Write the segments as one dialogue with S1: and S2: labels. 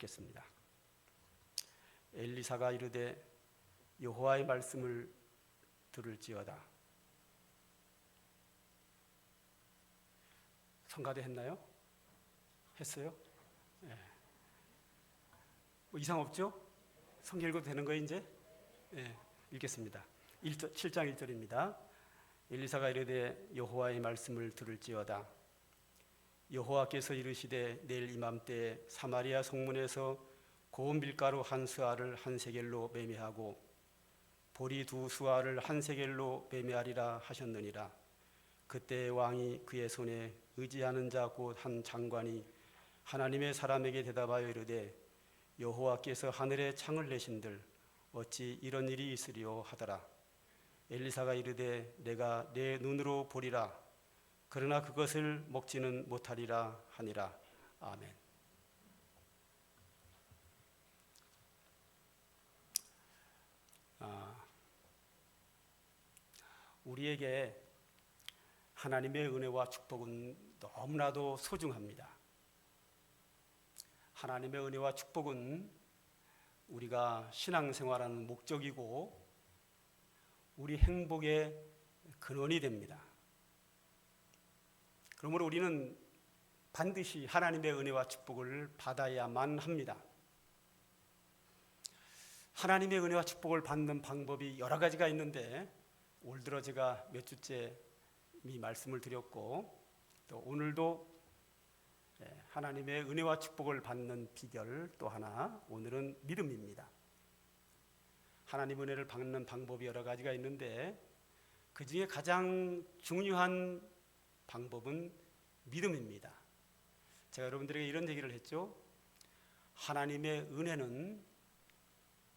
S1: 읽겠습니다. 엘리사가 이르되 여호와의 말씀을 들을지어다. 성가대 했나요? 했어요? 네. 뭐 이상 없죠? 성경 읽어도 되는 거예요 이제? 네. 읽겠습니다. 7장 1절입니다. 엘리사가 이르되 여호와의 말씀을 들을지어다. 여호와께서 이르시되 내일 이맘때 사마리아 성문에서 고운 밀가루 한 스아를 한 세겔로 매매하고 보리 두 스아를 한 세겔로 매매하리라 하셨느니라. 그때 왕이 그의 손에 의지하는 자 곧 한 장관이 하나님의 사람에게 대답하여 이르되 여호와께서 하늘에 창을 내신들 어찌 이런 일이 있으리요 하더라. 엘리사가 이르되 내가 내 눈으로 보리라. 그러나 그것을 먹지는 못하리라 하니라. 아멘. 우리에게 하나님의 은혜와 축복은 너무나도 소중합니다. 하나님의 은혜와 축복은 우리가 신앙생활하는 목적이고 우리 행복의 근원이 됩니다. 그러므로 우리는 반드시 하나님의 은혜와 축복을 받아야만 합니다. 하나님의 은혜와 축복을 받는 방법이 여러 가지가 있는데 올 들어 제가 몇 주째 이미 말씀을 드렸고 또 오늘도 하나님의 은혜와 축복을 받는 비결 또 하나 오늘은 믿음입니다. 하나님 은혜를 받는 방법이 여러 가지가 있는데 그 중에 가장 중요한 방법은 믿음입니다. 제가 여러분들에게 이런 얘기를 했죠. 하나님의 은혜는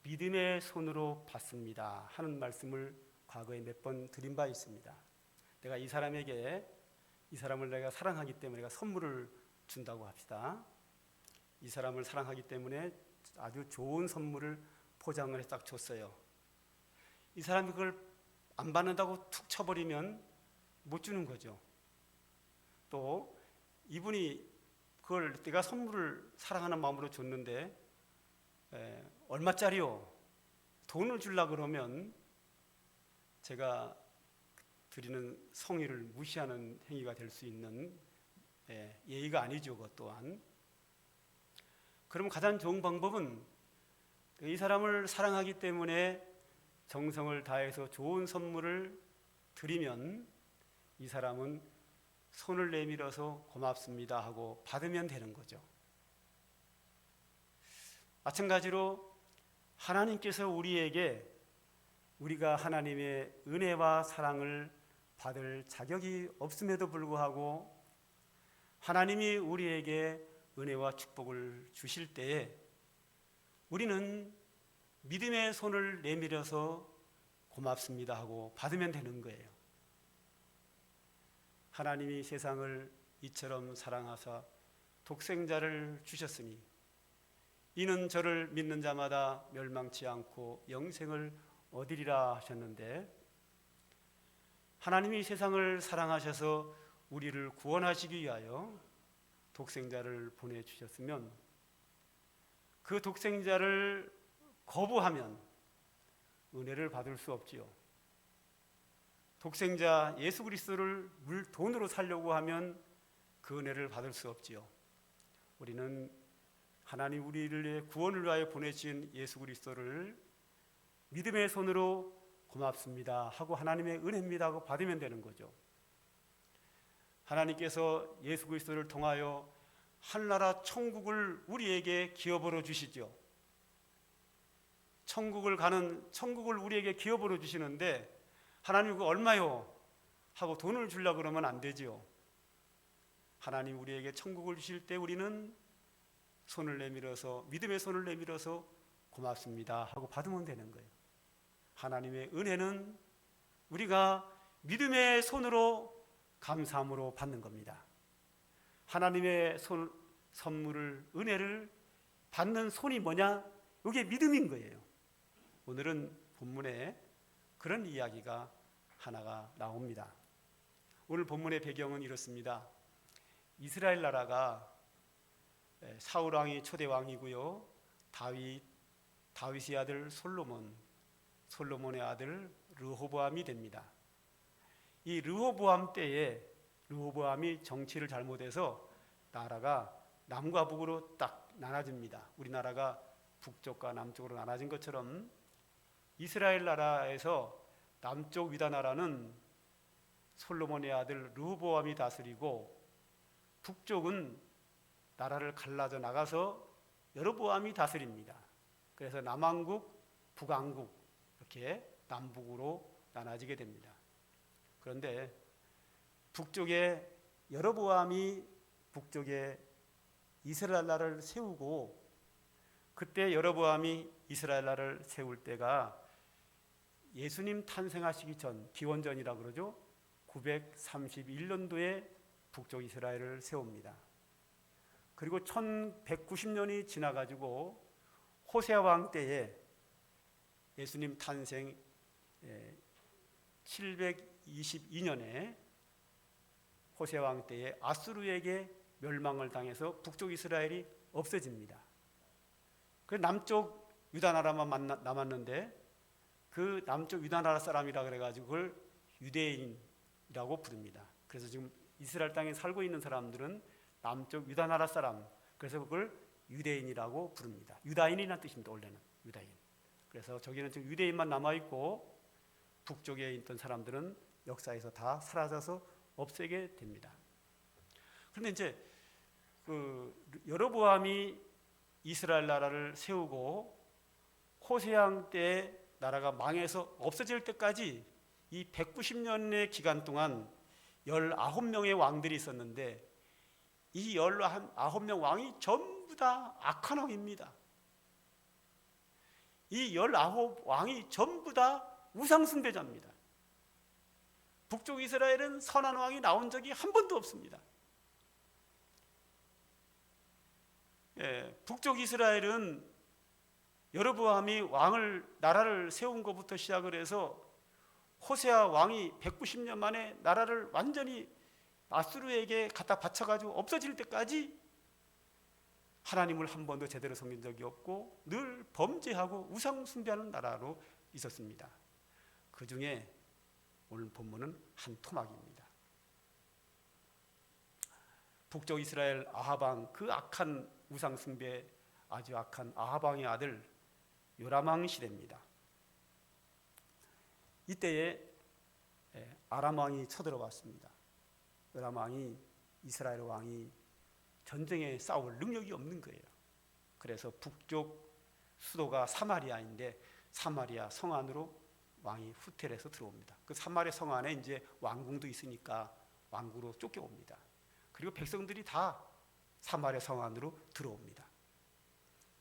S1: 믿음의 손으로 받습니다 하는 말씀을 과거에 몇 번 드린 바 있습니다. 내가 이 사람을 내가 사랑하기 때문에 내가 선물을 준다고 합시다. 이 사람을 사랑하기 때문에 아주 좋은 선물을 포장을 해서 딱 줬어요. 이 사람이 그걸 안 받는다고 툭 쳐버리면 못 주는 거죠. 또 이분이 그걸 내가 선물을 사랑하는 마음으로 줬는데 얼마짜리요? 돈을 주려고 그러면 제가 드리는 성의를 무시하는 행위가 될 수 있는 예의가 아니죠. 그것 또한. 그럼 가장 좋은 방법은 이 사람을 사랑하기 때문에 정성을 다해서 좋은 선물을 드리면 이 사람은 손을 내밀어서 고맙습니다 하고 받으면 되는 거죠. 마찬가지로 하나님께서 우리에게 우리가 하나님의 은혜와 사랑을 받을 자격이 없음에도 불구하고 하나님이 우리에게 은혜와 축복을 주실 때에 우리는 믿음의 손을 내밀어서 고맙습니다 하고 받으면 되는 거예요. 하나님이 세상을 이처럼 사랑하사 독생자를 주셨으니 이는 저를 믿는 자마다 멸망치 않고 영생을 얻으리라 하셨는데 하나님이 세상을 사랑하셔서 우리를 구원하시기 위하여 독생자를 보내주셨으면 그 독생자를 거부하면 은혜를 받을 수 없지요. 독생자 예수 그리스도를 돈으로 살려고 하면 그 은혜를 받을 수 없지요. 우리는 하나님 우리를 구원을 위하여 보내신 예수 그리스도를 믿음의 손으로 고맙습니다 하고 하나님의 은혜입니다 하고 받으면 되는 거죠. 하나님께서 예수 그리스도를 통하여 하늘나라 천국을 우리에게 기업으로 주시죠. 천국을 우리에게 기업으로 주시는데 하나님 그거 얼마요? 하고 돈을 주려고 그러면 안 되지요. 하나님 우리에게 천국을 주실 때 우리는 손을 내밀어서 믿음의 손을 내밀어서 고맙습니다 하고 받으면 되는 거예요. 하나님의 은혜는 우리가 믿음의 손으로 감사함으로 받는 겁니다. 하나님의 선물을 은혜를 받는 손이 뭐냐? 이게 믿음인 거예요. 오늘은 본문에 그런 이야기가 하나가 나옵니다. 오늘 본문의 배경은 이렇습니다. 이스라엘 나라가 사울 왕이 초대 왕이고요. 다윗의 아들 솔로몬의 아들 르호보암이 됩니다. 이 르호보암 때에 르호보암이 정치를 잘못해서 나라가 남과 북으로 딱 나눠집니다. 우리나라가 북쪽과 남쪽으로 나눠진 것처럼 이스라엘 나라에서 남쪽 유다 나라는 솔로몬의 아들 르호보암이 다스리고 북쪽은 나라를 갈라져 나가서 여로보암이 다스립니다. 그래서 남왕국, 북왕국 이렇게 남북으로 나눠지게 됩니다. 그런데 북쪽에 여로보암이 북쪽에 이스라엘 나라를 세우고 그때 여로보암이 이스라엘 나라를 세울 때가 예수님 탄생하시기 전 기원전이라고 그러죠. 931년도에 북쪽 이스라엘을 세웁니다. 그리고 1190년이 지나가지고 호세아 왕 때에 예수님 탄생 722년에 호세아 왕 때에 아수르에게 멸망을 당해서 북쪽 이스라엘이 없어집니다. 그 남쪽 유다 나라만 남았는데 그 남쪽 유다 나라 사람이라 그래가지고 그걸 유대인이라고 부릅니다. 그래서 지금 이스라엘 땅에 살고 있는 사람들은 남쪽 유다 나라 사람, 그래서 그걸 유대인이라고 부릅니다. 유다인이라는 뜻입니다. 원래는 유다인. 그래서 저기는 지금 유대인만 남아 있고 북쪽에 있던 사람들은 역사에서 다 사라져서 없애게 됩니다. 그런데 이제 여로보암이 이스라엘 나라를 세우고 호세아 때 나라가 망해서 없어질 때까지 이 190년의 기간 동안 19명의 왕들이 있었는데 이 19명 왕이 전부 다 악한 왕입니다. 이 19왕이 전부 다 우상숭배자입니다. 북쪽 이스라엘은 선한 왕이 나온 적이 한 번도 없습니다. 북쪽 이스라엘은 여로보암이 나라를 세운 것부터 시작을 해서 호세아 왕이 190년 만에 나라를 완전히 아수르에게 갖다 바쳐가지고 없어질 때까지 하나님을 한 번도 제대로 섬긴 적이 없고 늘 범죄하고 우상 숭배하는 나라로 있었습니다. 그 중에 오늘 본문은 한 토막입니다. 북쪽 이스라엘 아하방, 그 악한 우상 숭배 아주 악한 아하방의 아들 요람왕 시대입니다. 이때에 아람 왕이 쳐들어왔습니다. 요람 왕이 이스라엘 왕이 전쟁에 싸울 능력이 없는 거예요. 그래서 북쪽 수도가 사마리아인데 사마리아 성 안으로 왕이 후퇴해서 들어옵니다. 그 사마리아 성 안에 이제 왕궁도 있으니까 왕궁으로 쫓겨옵니다. 그리고 백성들이 다 사마리아 성 안으로 들어옵니다.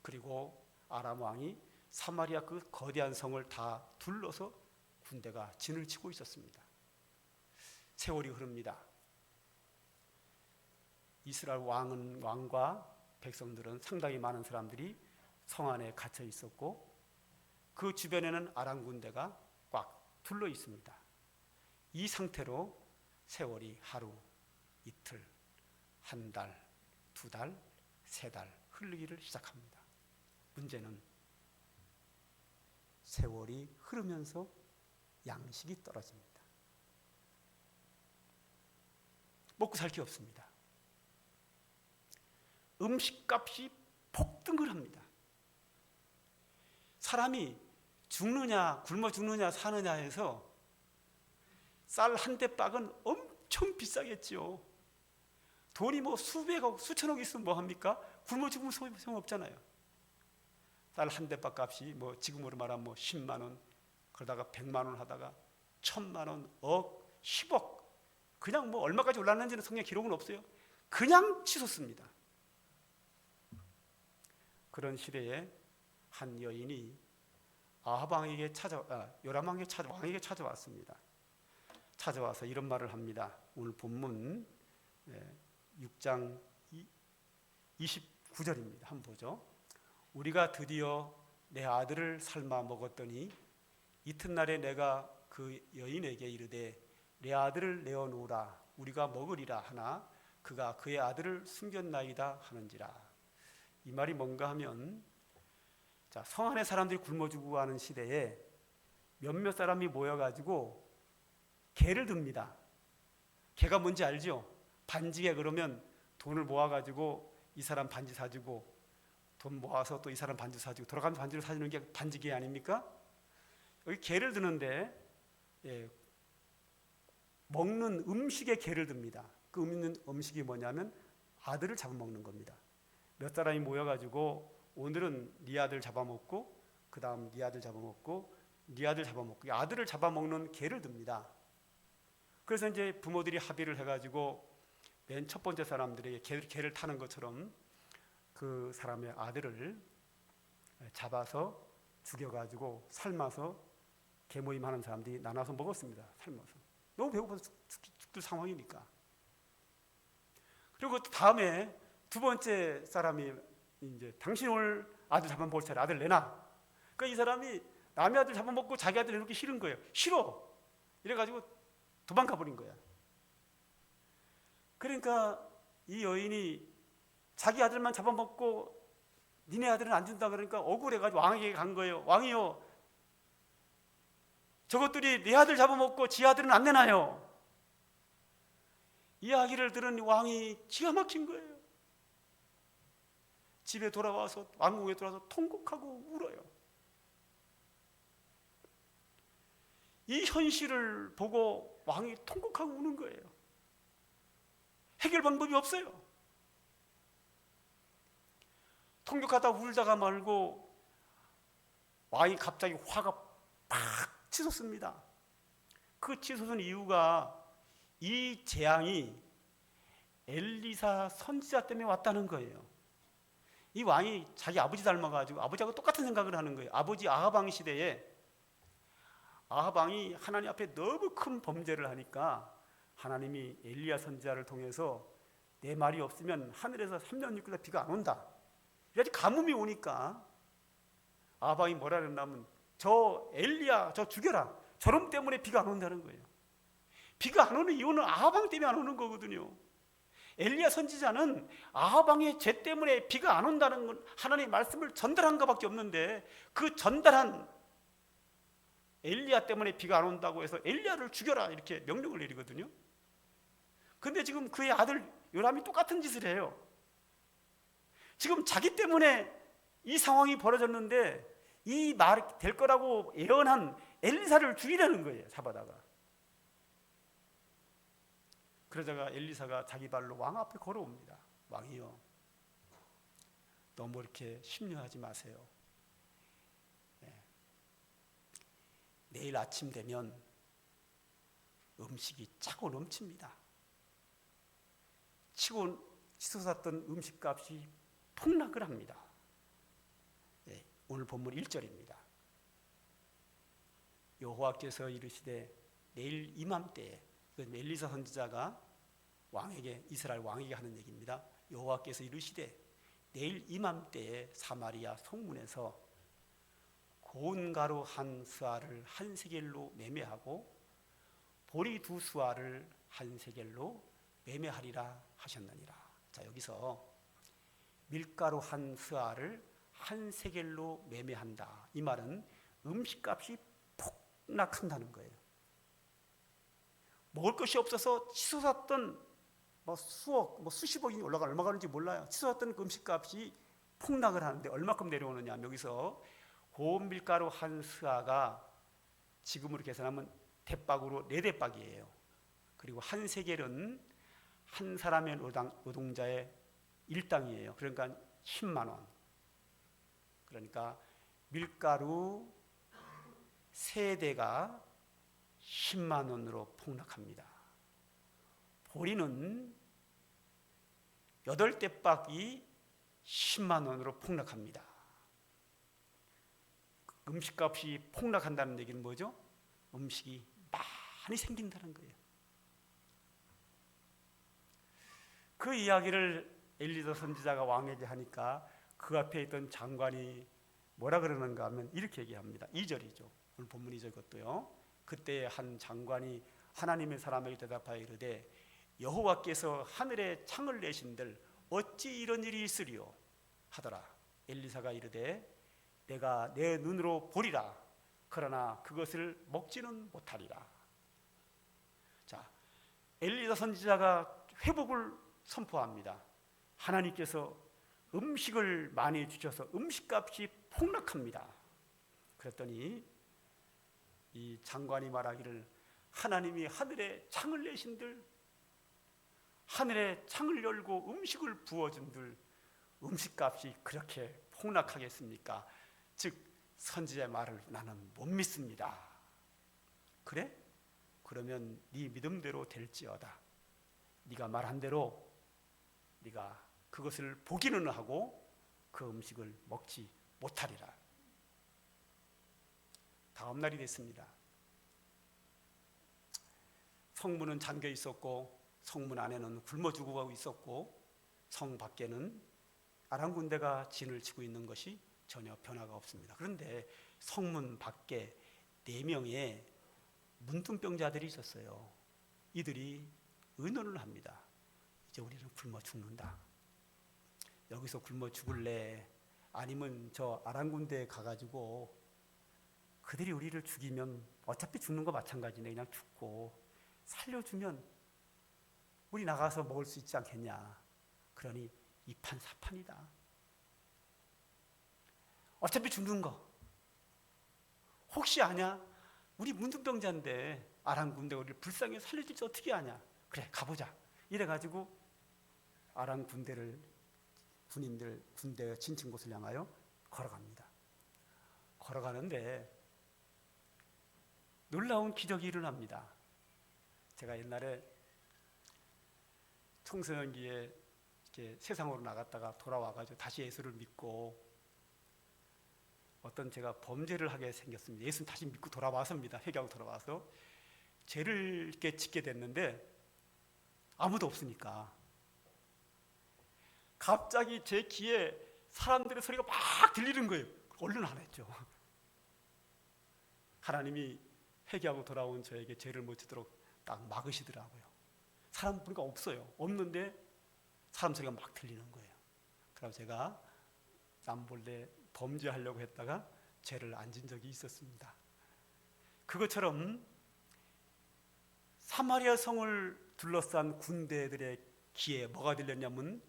S1: 그리고 아람 왕이 사마리아 그 거대한 성을 다 둘러서 군대가 진을 치고 있었습니다. 세월이 흐릅니다. 이스라엘 왕과 백성들은 상당히 많은 사람들이 성 안에 갇혀 있었고 그 주변에는 아람 군대가 꽉 둘러 있습니다. 이 상태로 세월이 하루, 이틀, 한 달, 두 달, 세 달 흐르기를 시작합니다. 문제는 세월이 흐르면서 양식이 떨어집니다. 먹고 살 게 없습니다. 음식값이 폭등을 합니다. 사람이 죽느냐 굶어 죽느냐 사느냐 해서 쌀 한 대박은 엄청 비싸겠지요. 돈이 뭐 수백억 수천억 있으면 뭐합니까? 굶어 죽으면 소용없잖아요. 쌀 한 대박 값이 뭐 지금으로 말하면 뭐 10만 원, 그러다가 100만 원 하다가 1000만 원, 억, 10억, 그냥 뭐 얼마까지 올랐는지는 성경 기록은 없어요. 그냥 치솟습니다. 그런 시대에 한 여인이 요람 왕에게 찾아왔습니다. 찾아와서 이런 말을 합니다. 오늘 본문 6장 29절입니다. 한번 보죠. 우리가 드디어 내 아들을 삶아 먹었더니 이튿날에 내가 그 여인에게 이르되 내 아들을 내어놓으라 우리가 먹으리라 하나 그가 그의 아들을 숨겼나이다 하는지라. 이 말이 뭔가 하면, 자, 성 안에 사람들이 굶어 죽어가는 시대에 몇몇 사람이 모여가지고 개를 듭니다. 개가 뭔지 알죠? 반지개. 그러면 돈을 모아가지고 이 사람 반지 사주고, 돈 모아서 또 이 사람 반지 사주고, 돌아가면서 반지를 사주는 게 반지개 아닙니까? 여기 개를 드는데, 먹는 음식에 개를 듭니다. 그 먹는 음식이 뭐냐면 아들을 잡아먹는 겁니다. 몇 사람이 모여가지고 오늘은 네 아들 잡아먹고, 그 다음 네 아들 잡아먹고, 네 아들 잡아먹고, 아들을 잡아먹는 개를 듭니다. 그래서 이제 부모들이 합의를 해가지고 맨 첫 번째 사람들에게 개를 타는 것처럼 그 사람의 아들을 잡아서 죽여가지고 삶아서 개 모임하는 사람들이 나눠서 먹었습니다. 삶아서. 너무 배고파서 죽을 상황이니까. 그리고 다음에 두 번째 사람이 이제 당신 오늘 아들 잡아먹을 차례, 아들 내놔. 그러니까 이 사람이 남의 아들 잡아먹고 자기 아들 내놓기 싫은 거예요. 싫어. 이래가지고 도망가 버린 거야. 그러니까 이 여인이 자기 아들만 잡아먹고 니네 아들은 안 준다 그러니까 억울해가지고 왕에게 간 거예요. 왕이요, 저것들이 내 아들 잡아먹고 지 아들은 안 내놔요. 이야기를 들은 왕이 기가 막힌 거예요. 집에 돌아와서, 왕궁에 돌아와서 통곡하고 울어요. 이 현실을 보고 왕이 통곡하고 우는 거예요. 해결 방법이 없어요. 통곡하다 울다가 말고 왕이 갑자기 화가 팍 치솟습니다. 그 치솟은 이유가 이 재앙이 엘리사 선지자 때문에 왔다는 거예요. 이 왕이 자기 아버지 닮아가지고 아버지하고 똑같은 생각을 하는 거예요. 아버지 아합 왕 시대에 아합 왕이 하나님 앞에 너무 큰 범죄를 하니까 하나님이 엘리야 선지자를 통해서 내 말이 없으면 하늘에서 3년 6개월 비가 안 온다. 이래가지고 가뭄이 오니까 아합 왕이 뭐라 그랬냐면 저 엘리야 저 죽여라. 저놈 때문에 비가 안 온다는 거예요. 비가 안 오는 이유는 아합 왕 때문에 안 오는 거거든요. 엘리야 선지자는 아합 왕의 죄 때문에 비가 안 온다는 건 하나님의 말씀을 전달한 것밖에 없는데, 그 전달한 엘리야 때문에 비가 안 온다고 해서 엘리야를 죽여라 이렇게 명령을 내리거든요. 근데 지금 그의 아들 요람이 똑같은 짓을 해요. 지금 자기 때문에 이 상황이 벌어졌는데 이 말이 될 거라고 예언한 엘리사를 죽이려는 거예요. 잡아다가. 그러다가 엘리사가 자기 발로 왕 앞에 걸어옵니다. 왕이요, 너무 이렇게 심려하지 마세요. 내일 아침 되면 음식이 차고 넘칩니다. 치솟았던 음식값이 폭락을 합니다. 오늘 본문 1절입니다. 여호와께서 이르시되 내일 이맘때에, 엘리사 선지자가 왕에게, 이스라엘 왕에게 하는 얘기입니다. 여호와께서 이르시되 내일 이맘때에 사마리아 성문에서 고운 가루 한 스아를 한 세겔로 매매하고 보리 두 스아를 한 세겔로 매매하리라 하셨느니라. 자, 여기서 밀가루 한 스아를 한 세겔로 매매한다. 이 말은 음식값이 폭락한다는 거예요. 먹을 것이 없어서 치솟았던 수억, 수십억이 올라가 얼마 가는지 몰라요. 치솟았던 그 음식값이 폭락을 하는데 얼마큼 내려오느냐. 여기서 고운 밀가루 한 스아가 지금으로 계산하면 대박으로 4대박이에요. 그리고 한 세겔은 한 사람의 노동자의 일당이에요. 그러니까 10만 원. 그러니까 밀가루 3대가 10만 원으로 폭락합니다. 보리는 8대박이 10만 원으로 폭락합니다. 음식값이 폭락한다는 얘기는 뭐죠? 음식이 많이 생긴다는 거예요. 그 이야기를 엘리사 선지자가 왕에게 하니까 그 앞에 있던 장관이 뭐라 그러는가 하면 이렇게 얘기합니다. 2절이죠. 오늘 본문 2절 것도요. 그때 한 장관이 하나님의 사람에게 대답하여 이르되 여호와께서 하늘에 창을 내신들 어찌 이런 일이 있으리요? 하더라. 엘리사가 이르되 내가 내 눈으로 보리라. 그러나 그것을 먹지는 못하리라. 자, 엘리사 선지자가 회복을 선포합니다. 하나님께서 음식을 많이 주셔서 음식값이 폭락합니다. 그랬더니 이 장관이 말하기를 하나님이 하늘에 창을 내신들, 하늘에 창을 열고 음식을 부어준들 음식값이 그렇게 폭락하겠습니까? 즉 선지자의 말을 나는 못 믿습니다. 그래? 그러면 네 믿음대로 될지어다. 네가 말한 대로 네가 그것을 보기는 하고 그 음식을 먹지 못하리라. 다음 날이 됐습니다. 성문은 잠겨 있었고 성문 안에는 굶어 죽어가고 있었고 성 밖에는 아람 군대가 진을 치고 있는 것이 전혀 변화가 없습니다. 그런데 성문 밖에 4명의 문둥병자들이 있었어요. 이들이 의논을 합니다. 이제 우리는 굶어 죽는다. 여기서 굶어 죽을래? 아니면 저 아람 군대에 가가지고 그들이 우리를 죽이면 어차피 죽는 거 마찬가지네. 그냥 죽고 살려주면 우리 나가서 먹을 수 있지 않겠냐. 그러니 이판사판이다. 어차피 죽는 거 혹시 아냐? 우리 문둥병자인데 아람 군대가 우리를 불쌍히 살려줄지 어떻게 아냐? 그래 가보자. 이래가지고 아람 군대가 진친 곳을 향하여 걸어갑니다. 걸어가는데 놀라운 기적이 일어납니다. 제가 옛날에 청소년기에 이렇게 세상으로 나갔다가 돌아와가지고 다시 예수를 믿고 어떤 제가 범죄를 하게 생겼습니다. 예수는 다시 믿고 돌아와서입니다. 회개하고 돌아와서 죄를 이렇게 짓게 됐는데 아무도 없으니까 갑자기 제 귀에 사람들의 소리가 막 들리는 거예요. 얼른 안 했죠. 하나님이 회개하고 돌아온 저에게 죄를 못 짓도록 딱 막으시더라고요. 사람 보니까 없어요. 없는데 사람 소리가 막 들리는 거예요. 그래서 제가 남몰래 범죄하려고 했다가 죄를 안 진 적이 있었습니다. 그것처럼 사마리아 성을 둘러싼 군대들의 귀에 뭐가 들렸냐면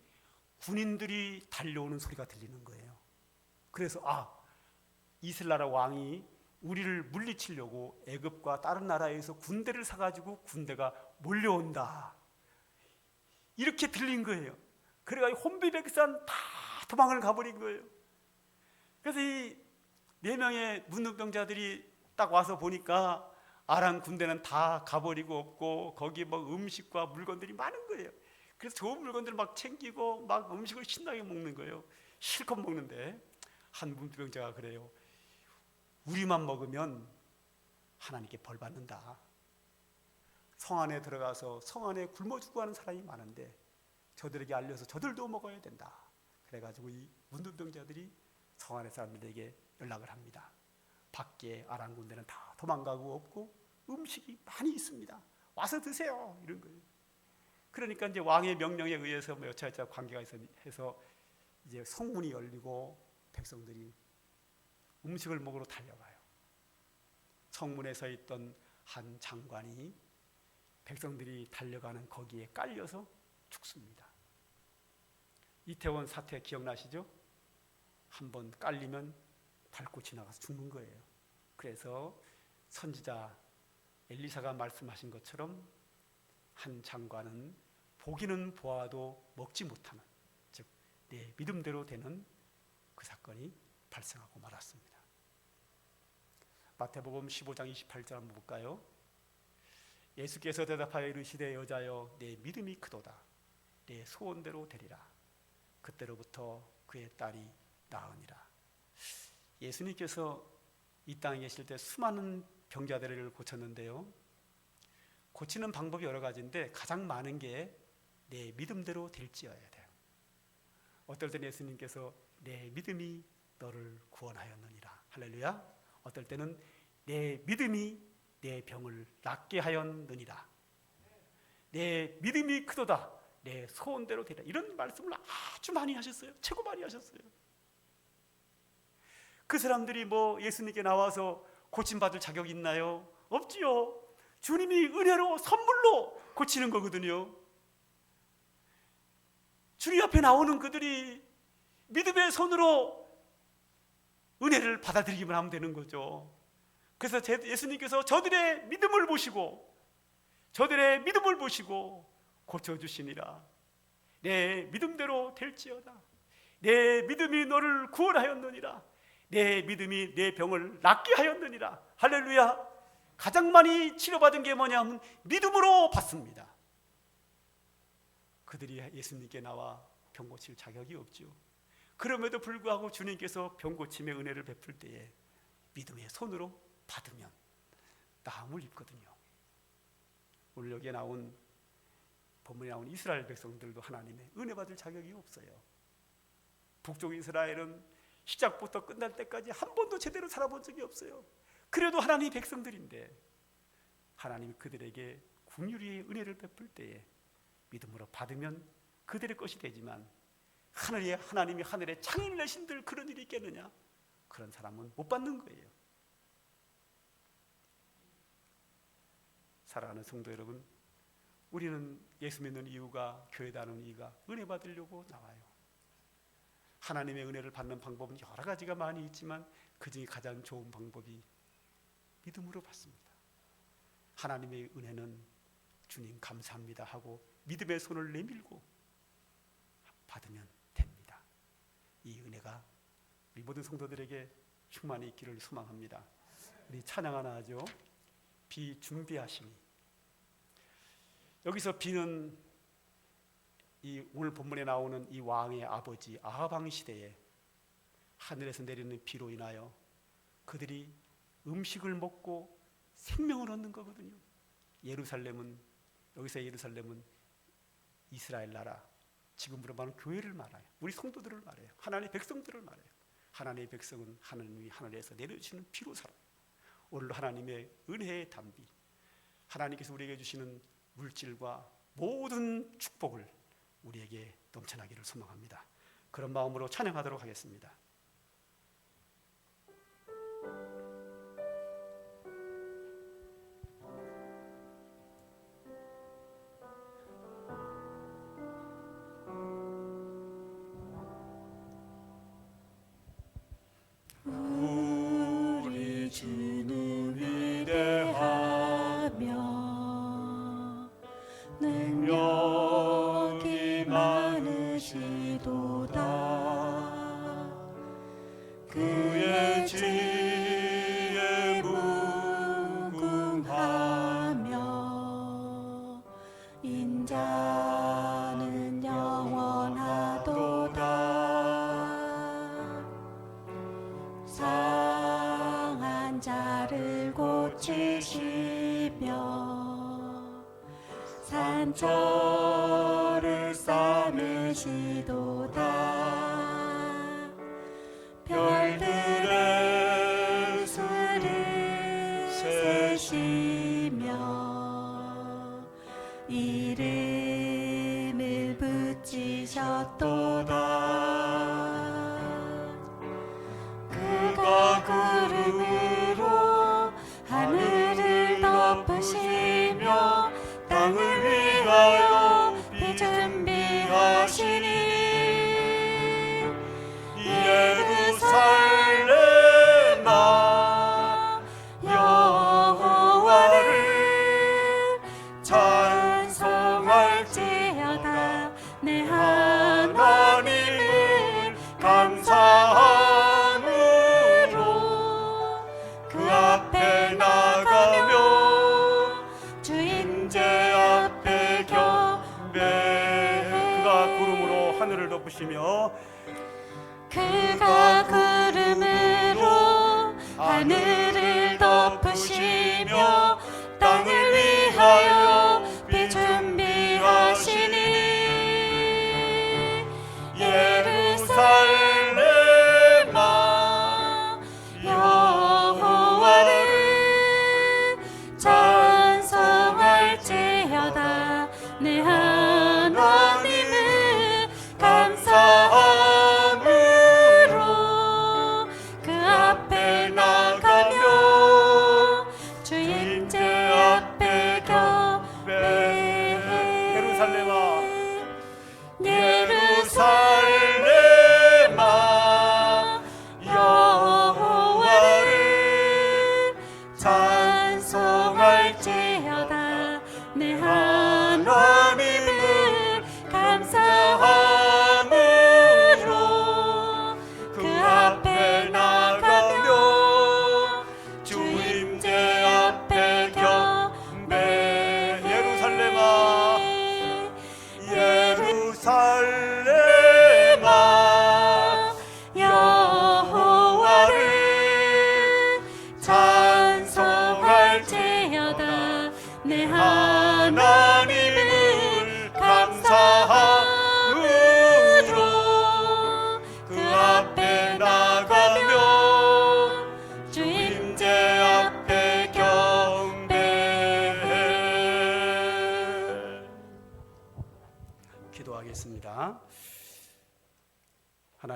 S1: 군인들이 달려오는 소리가 들리는 거예요. 그래서 이스라엘 왕이 우리를 물리치려고 애굽과 다른 나라에서 군대를 사가지고 군대가 몰려온다. 이렇게 들린 거예요. 그래가지고 혼비백산 다 도망을 가버린 거예요. 그래서 이 4명의 문둥병자들이 딱 와서 보니까 아람 군대는 다 가버리고 없고 거기 뭐 음식과 물건들이 많은 거예요. 그래서 좋은 물건들을 막 챙기고 막 음식을 신나게 먹는 거예요. 실컷 먹는데 한 문둥병자가 그래요. 우리만 먹으면 하나님께 벌 받는다. 성 안에 들어가서 성 안에 굶어 죽고 하는 사람이 많은데 저들에게 알려서 저들도 먹어야 된다. 그래가지고 이 문둥병자들이 성 안의 사람들에게 연락을 합니다. 밖에 아람 군대는 다 도망가고 없고 음식이 많이 있습니다. 와서 드세요. 이런 거예요. 그러니까 이제 왕의 명령에 의해서 여차여차 관계가 해서 이제 성문이 열리고 백성들이 음식을 먹으러 달려가요. 성문에 서 있던 한 장관이 백성들이 달려가는 거기에 깔려서 죽습니다. 이태원 사태 기억나시죠? 한번 깔리면 밟고 지나가서 죽는 거예요. 그래서 선지자 엘리사가 말씀하신 것처럼 한 장관은 보기는 보아도 먹지 못하는, 즉 내 믿음대로 되는 그 사건이 발생하고 말았습니다. 마태복음 15장 28절 한번 볼까요? 예수께서 대답하여 이르시되 여자여 내 믿음이 크도다. 내 소원대로 되리라. 그때로부터 그의 딸이 나으니라. 예수님께서 이 땅에 계실 때 수많은 병자들을 고쳤는데요. 고치는 방법이 여러 가지인데 가장 많은 게 내 믿음대로 될지어야 돼요. 어떨 때는 예수님께서 내 믿음이 너를 구원하였느니라. 할렐루야. 어떨 때는 내 믿음이 내 병을 낫게 하였느니라. 내 믿음이 크도다. 내 소원대로 되라. 이런 말씀을 아주 많이 하셨어요. 최고 많이 하셨어요. 그 사람들이 뭐 예수님께 나와서 고침받을 자격이 있나요? 없지요. 주님이 은혜로 선물로 고치는 거거든요. 주님 앞에 나오는 그들이 믿음의 손으로 은혜를 받아들이기만 하면 되는 거죠. 그래서 예수님께서 저들의 믿음을 보시고 고쳐주시니라. 내 믿음대로 될지어다. 내 믿음이 너를 구원하였느니라. 내 믿음이 내 병을 낫게 하였느니라. 할렐루야. 가장 많이 치료받은 게 뭐냐면 믿음으로 받습니다. 그들이 예수님께 나와 병 고칠 자격이 없죠. 그럼에도 불구하고 주님께서 병 고침의 은혜를 베풀 때에 믿음의 손으로 받으면 나음을 입거든요. 오늘 여기에 나온 본문에 나온 이스라엘 백성들도 하나님의 은혜 받을 자격이 없어요. 북쪽 이스라엘은 시작부터 끝날 때까지 한 번도 제대로 살아본 적이 없어요. 그래도 하나님의 백성들인데 하나님이 그들에게 긍휼히 은혜를 베풀 때에 믿음으로 받으면 그들의 것이 되지만 하나님이 하늘에 창을 내신들 그런 일이 있겠느냐? 그런 사람은 못 받는 거예요. 사랑하는 성도 여러분, 우리는 예수 믿는 이유가, 교회 다니는 이유가 은혜 받으려고 나와요. 하나님의 은혜를 받는 방법은 여러 가지가 많이 있지만 그중에 가장 좋은 방법이 믿음으로 받습니다. 하나님의 은혜는 주님 감사합니다 하고 믿음의 손을 내밀고 받으면 됩니다. 이 은혜가 우리 모든 성도들에게 충만히 있기를 소망합니다. 우리 찬양 하나 하죠. 비 준비하심이. 여기서 비는 이 오늘 본문에 나오는 이 왕의 아버지 아합 왕 시대에 하늘에서 내리는 비로 인하여 그들이 음식을 먹고 생명을 얻는 거거든요. 예루살렘은, 여기서 예루살렘은 이스라엘 나라, 지금으로 말하는 교회를 말해요. 우리 성도들을 말해요. 하나님의 백성들을 말해요. 하나님의 백성은 하나님이 하늘에서 내려주시는 비로 살아요. 오늘도 하나님의 은혜의 담비, 하나님께서 우리에게 주시는 물질과 모든 축복을 우리에게 넘쳐나기를 소망합니다. 그런 마음으로 찬양하도록 하겠습니다.
S2: 우리 주는 위대하며 능력이 많으시도다. 그의 지혜 무궁하며 인자는 영원하도다. 상한 자를 고치시며 산초를 싸매시도다. 별들의 수를 세시며 이름을 붙이셨도다. 그가 구름으로 하늘을 덮으시며 땅을 위하여 비 준비하시니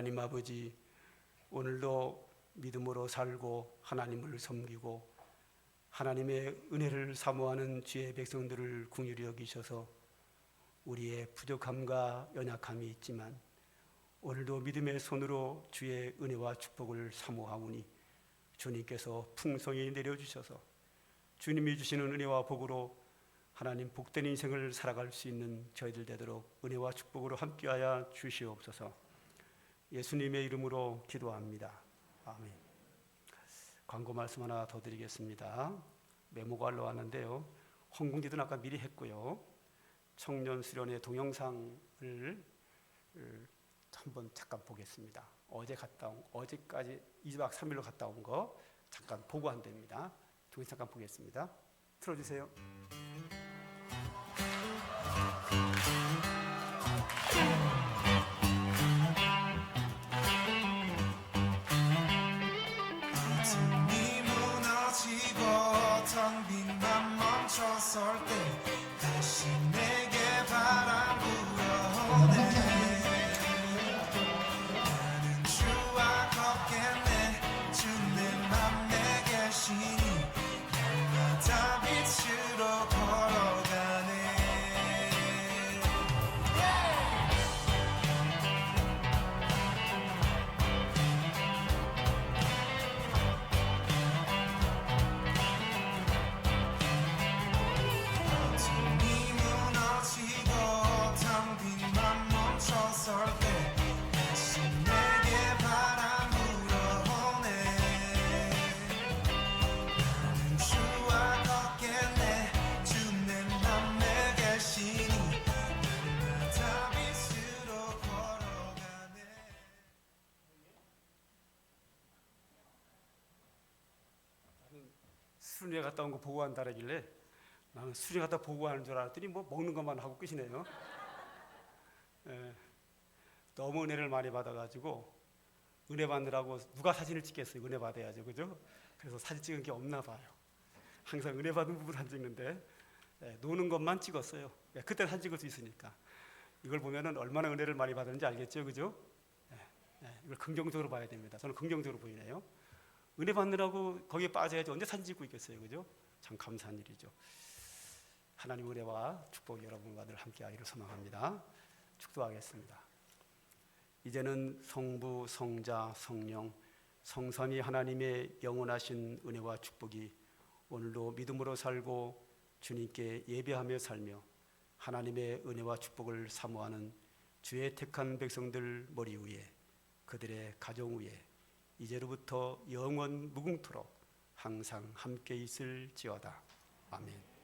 S1: 하나님 아버지, 오늘도 믿음으로 살고 하나님을 섬기고 하나님의 은혜를 사모하는 주의 백성들을 긍휼히 여기셔서 우리의 부족함과 연약함이 있지만 오늘도 믿음의 손으로 주의 은혜와 축복을 사모하오니 주님께서 풍성히 내려주셔서 주님이 주시는 은혜와 복으로 하나님 복된 인생을 살아갈 수 있는 저희들 되도록 은혜와 축복으로 함께하여 주시옵소서. 예수님의 이름으로 기도합니다. 아멘. 광고 말씀 하나 더 드리겠습니다. 메모가 올라왔는데요. 헌금기도는 아까 미리 했고요. 청년 수련회 동영상을 한번 잠깐 보겠습니다. 어제까지 2박 3일로 갔다 온 거 잠깐 보고 한답니다. 동영상 잠깐 보겠습니다. 틀어주세요.
S3: 틈이 무너지고 텅 빈 맘 멈춰설 때 다시 내게 바람 불어오네. 나는 주와 걷겠네. 주 내 맘 내게 계시니 날마다 빛으로 걸어가네. 틈이 무너지고 텅 빈 맘 멈춰설 때 다시 내게 바람 불어오네. 나는 주와 걷겠네. 주 내 맘 내게 계시니 날마다 빛으로 걸어가네.
S1: 수련회 갔다 온 거 보고한다라길래 나는 수련회 갔다 보고하는 줄 알았더니 뭐 먹는 것만 하고 끝이네요. 너무 은혜를 많이 받아가지고 은혜 받느라고 누가 사진을 찍겠어요. 은혜 받아야죠, 그죠? 그래서 사진 찍은 게 없나 봐요. 항상 은혜 받은 부분 안 찍는데 노는 것만 찍었어요. 그때 사진 찍을 수 있으니까. 이걸 보면은 얼마나 은혜를 많이 받았는지 알겠죠, 그죠? 이걸 긍정적으로 봐야 됩니다. 저는 긍정적으로 보이네요. 은혜 받느라고 거기에 빠져야지 언제 사진 찍고 있겠어요, 그죠? 참 감사한 일이죠. 하나님 은혜와 축복이 여러분과 늘 함께하기를 소망합니다. 축도하겠습니다. 이제는 성부, 성자, 성령, 성삼위 하나님의 영원하신 은혜와 축복이 오늘도 믿음으로 살고 주님께 예배하며 살며 하나님의 은혜와 축복을 사모하는 주의 택한 백성들 머리 위에 그들의 가정 위에 이제로부터 영원 무궁토록 항상 함께 있을지어다. 아멘.